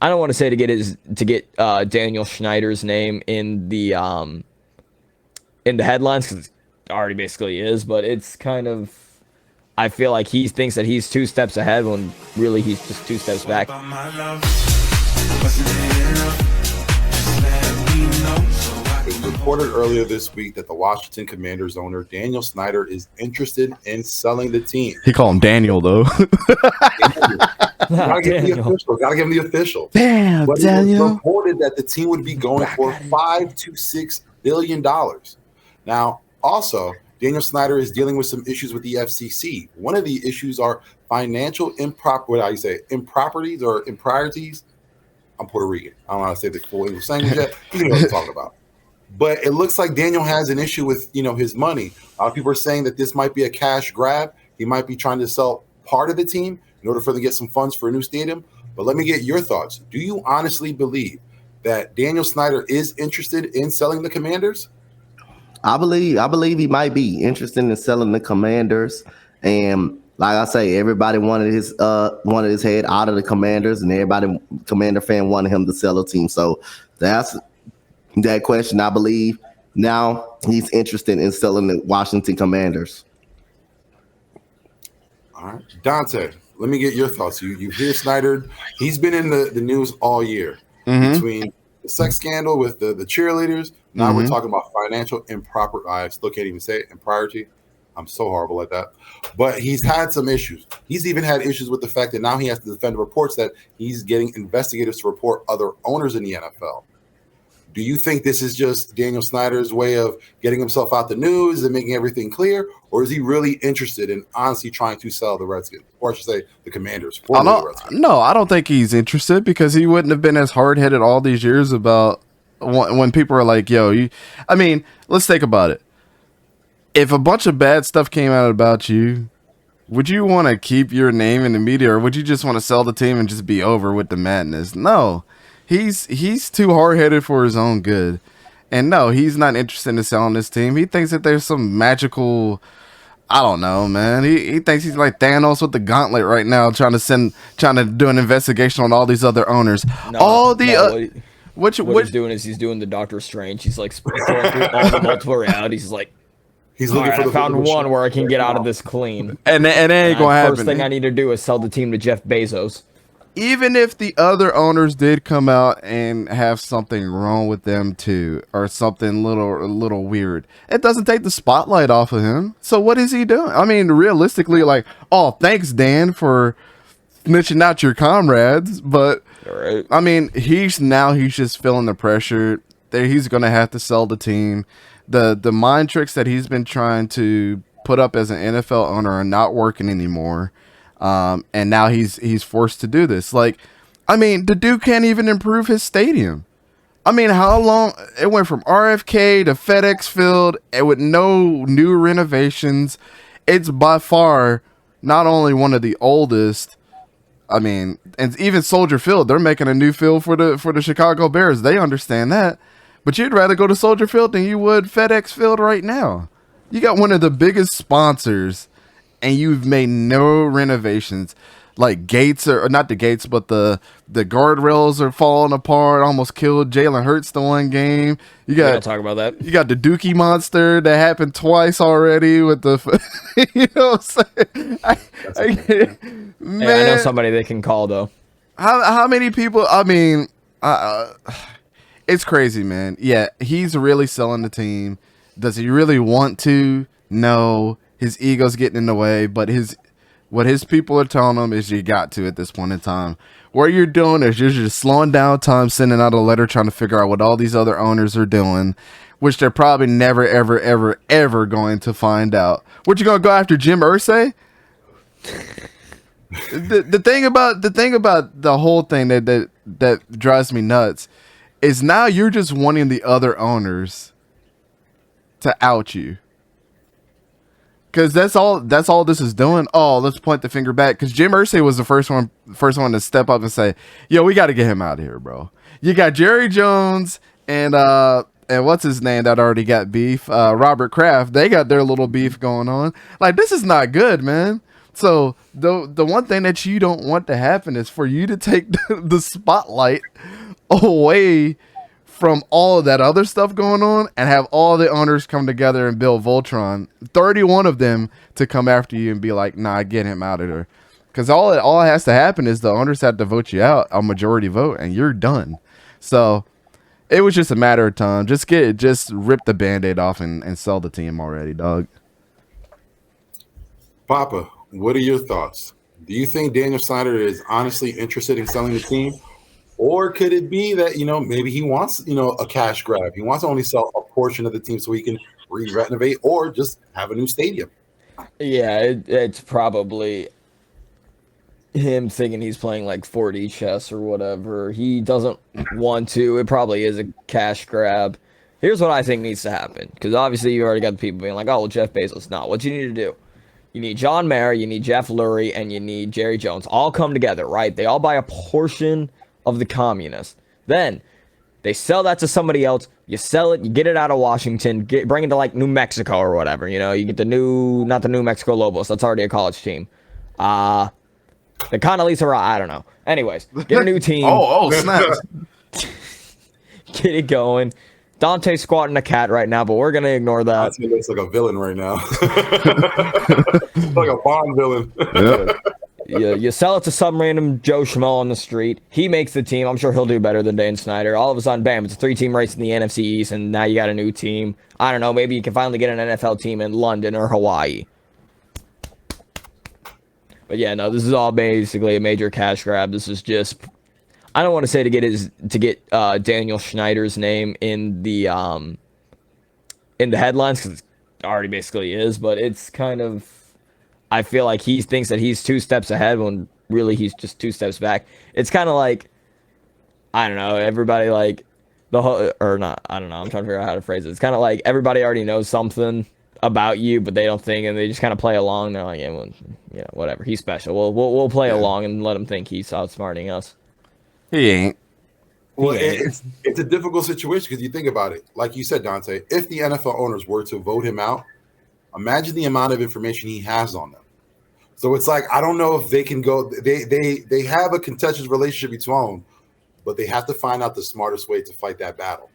I don't want to say to get Daniel Schneider's name in the headlines because it already basically is, but it's kind of I feel like he thinks that he's two steps ahead when really he's just two steps back. It was reported earlier this week that the Washington Commanders owner Daniel Snyder is interested in selling the team. He called him Daniel though. Gotta give him the official. Gotta give him the official. Damn, But it Daniel. was reported that the team would be going for $5 to $6 billion. Now, also, Daniel Snyder is dealing with some issues with the FCC. One of the issues are financial improprieties or improprieties. I'm Puerto Rican. I don't know how to say the full English language yet. You know what I'm talking about. But it looks like Daniel has an issue with, his money. A lot of people are saying that this might be a cash grab. He might be trying to sell part of the team in order for them to get some funds for a new stadium. But let me get your thoughts. Do you honestly believe that Daniel Snyder is interested in selling the Commanders? I believe he might be interested in selling the Commanders, and like I say, everybody wanted his head out of the Commanders, and everybody Commander fan wanted him to sell the team. So that's that question. I believe now he's interested in selling the Washington Commanders. All right, Dante, let me get your thoughts. You hear Snyder? He's been in the news all year between the sex scandal with the cheerleaders. Now we're talking about financial improper. I still can't even say it. Impropriety. I'm so horrible at that. But he's had some issues. He's even had issues with the fact that now he has to defend reports that he's getting investigators to report other owners in the NFL. Do you think this is just Daniel Snyder's way of getting himself out the news and making everything clear? Or is he really interested in honestly trying to sell the Redskins? Or I should say the Commanders. No, I don't think he's interested because he wouldn't have been as hard-headed all these years about when people are like, yo, let's think about it. If a bunch of bad stuff came out about you, would you want to keep your name in the media, or would you just want to sell the team and just be over with the madness? No, he's too hard-headed for his own good. And no, he's not interested in selling this team. He thinks that there's some magical, I don't know, man. He thinks he's like Thanos with the gauntlet right now, trying to do an investigation on all these other owners. What he's doing is he's doing the Doctor Strange. He's like going through all the multiple realities. He's like, he's looking for I found one where I can get out of this clean. And it ain't gonna happen. First thing I need to do is sell the team to Jeff Bezos. Even if the other owners did come out and have something wrong with them too, or something little weird, it doesn't take the spotlight off of him. So what is he doing? I mean, realistically, like, oh, thanks, Dan, for snitching out your comrades, but right. I mean, he's just feeling the pressure that he's gonna have to sell the team. The mind tricks that he's been trying to put up as an NFL owner are not working anymore. And now he's forced to do this. Like, I mean, the dude can't even improve his stadium. I mean, how long it went from RFK to FedEx Field and with no new renovations. It's by far not only one of the oldest. I mean, and even Soldier Field, they're making a new field for the Chicago Bears. They understand that. But you'd rather go to Soldier Field than you would FedEx Field right now. You got one of the biggest sponsors, and you've made no renovations. Like gates or not the gates, but the guardrails are falling apart. Almost killed Jalen Hurts the one game. You got talk about that. You got the Dookie monster that happened twice already with the. You know what I'm saying? Man, I know somebody they can call though. How many people? I mean, it's crazy, man. Yeah, he's really selling the team. Does he really want to? No. His ego's getting in the way, but what his people are telling him is you got to at this point in time. What you're doing is you're just slowing down time, sending out a letter, trying to figure out what all these other owners are doing, which they're probably never, ever, ever, ever going to find out. What, you gonna go after Jim Irsay? the thing about the whole thing that drives me nuts is now you're just wanting the other owners to out you. Because that's all this is doing. Oh, let's point the finger back. Because Jim Irsay was the first one to step up and say, "Yo, we got to get him out of here, bro." You got Jerry Jones and what's his name that already got beef? Robert Kraft. They got their little beef going on. Like, this is not good, man. So the one thing that you don't want to happen is for you to take the spotlight away from all of that other stuff going on and have all the owners come together and build Voltron. 31 of them to come after you and be like, nah, get him out of there. Because all it has to happen is the owners have to vote you out, a majority vote, and you're done. So it was just a matter of time. Just rip the Band-Aid off and sell the team already, dog. Papa, what are your thoughts? Do you think Daniel Snyder is honestly interested in selling the team? Or could it be that, maybe he wants, a cash grab? He wants to only sell a portion of the team so he can re-renovate or just have a new stadium. Yeah, it's probably him thinking he's playing like 4D chess or whatever. He doesn't want to. It probably is a cash grab. Here's what I think needs to happen. Because obviously you already got the people being like, oh, well, Jeff Bezos. No, what you need to do, you need John Mayer, you need Jeff Lurie, and you need Jerry Jones. All come together, right? They all buy a portion of the communists. Then they sell that to somebody else. You sell it, you get it out of Washington, bring it to like New Mexico or whatever. You get not the New Mexico Lobos. That's already a college team. The Condoleezza, I don't know. Anyways, get a new team. Snap. Get it going. Dante's squatting a cat right now, but we're going to ignore that. He looks like a villain right now. Like a Bond villain. Yep. You sell it to some random Joe Schmo on the street. He makes the team. I'm sure he'll do better than Dan Snyder. All of a sudden, bam, it's a 3-team race in the NFC East, and now you got a new team. I don't know. Maybe you can finally get an NFL team in London or Hawaii. But yeah, no, this is all basically a major cash grab. This is just, I don't want to say to get Daniel Schneider's name in the headlines, because it already basically is, but it's kind of, I feel like he thinks that he's 2 steps ahead when really he's just 2 steps back. It's kind of like, I don't know, everybody like the whole, or not, I don't know, I'm trying to figure out how to phrase it. It's kind of like everybody already knows something about you, but they don't think, and they just kind of play along. They're like, yeah, well, whatever. He's special. We'll play along and let him think he's outsmarting us. He ain't. Well, it's a difficult situation because you think about it. Like you said, Dante, if the NFL owners were to vote him out, imagine the amount of information he has on them. So it's like, I don't know if they can go. They have a contentious relationship between them, but they have to find out the smartest way to fight that battle.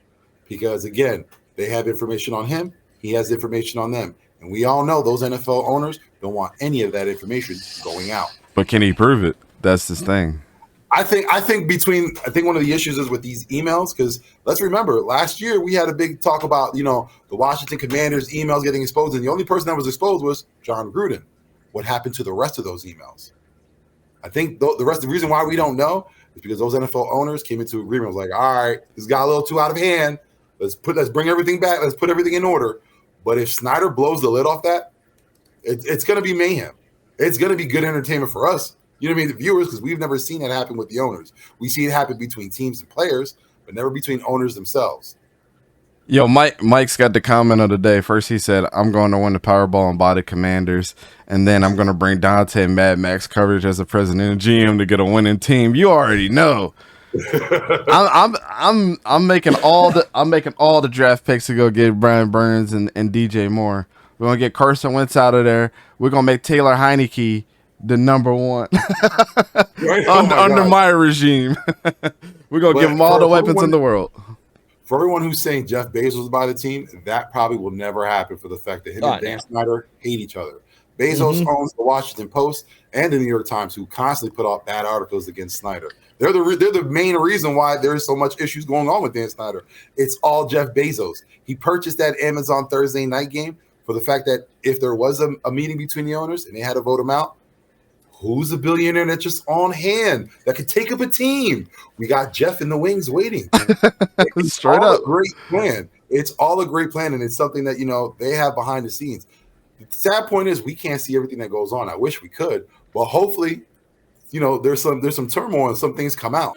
Because again, they have information on him. He has information on them. And we all know those NFL owners don't want any of that information going out. But can he prove it? That's his thing. I think one of the issues is with these emails, because let's remember last year we had a big talk about, the Washington Commanders emails getting exposed, and the only person that was exposed was John Gruden. What happened to the rest of those emails? I think the reason why we don't know is because those NFL owners came into agreement. Was like, all right, this got a little too out of hand. Let's bring everything back. Let's put everything in order. But if Snyder blows the lid off that, it's going to be mayhem. It's going to be good entertainment for us. You know what I mean? The viewers, because we've never seen that happen with the owners. We see it happen between teams and players, but never between owners themselves. Yo, Mike's got the comment of the day. First, he said, I'm going to win the Powerball and buy the Commanders. And then I'm going to bring Dante and Mad Max coverage as the president and GM to get a winning team. You already know. I'm making all the draft picks to go get Brian Burns and DJ Moore. We're gonna get Carson Wentz out of there. We're gonna make Taylor Heineke the number one under my regime. We're gonna give him all the weapons in the world. For everyone who's saying Jeff Bezos will buy the team, that probably will never happen for the fact that him and Dan Snyder hate each other. Bezos owns the Washington Post and the New York Times, who constantly put out bad articles against Snyder. They're the main reason why there's so much issues going on with Dan Snyder. It's all Jeff Bezos. He purchased that Amazon Thursday night game for the fact that if there was a meeting between the owners and they had to vote him out, who's a billionaire that's just on hand that could take up a team? We got Jeff in the wings waiting. It's Straight all up. a great plan. It's all a great plan, and it's something that they have behind the scenes. The sad point is we can't see everything that goes on. I wish we could, but hopefully, there's some turmoil and some things come out.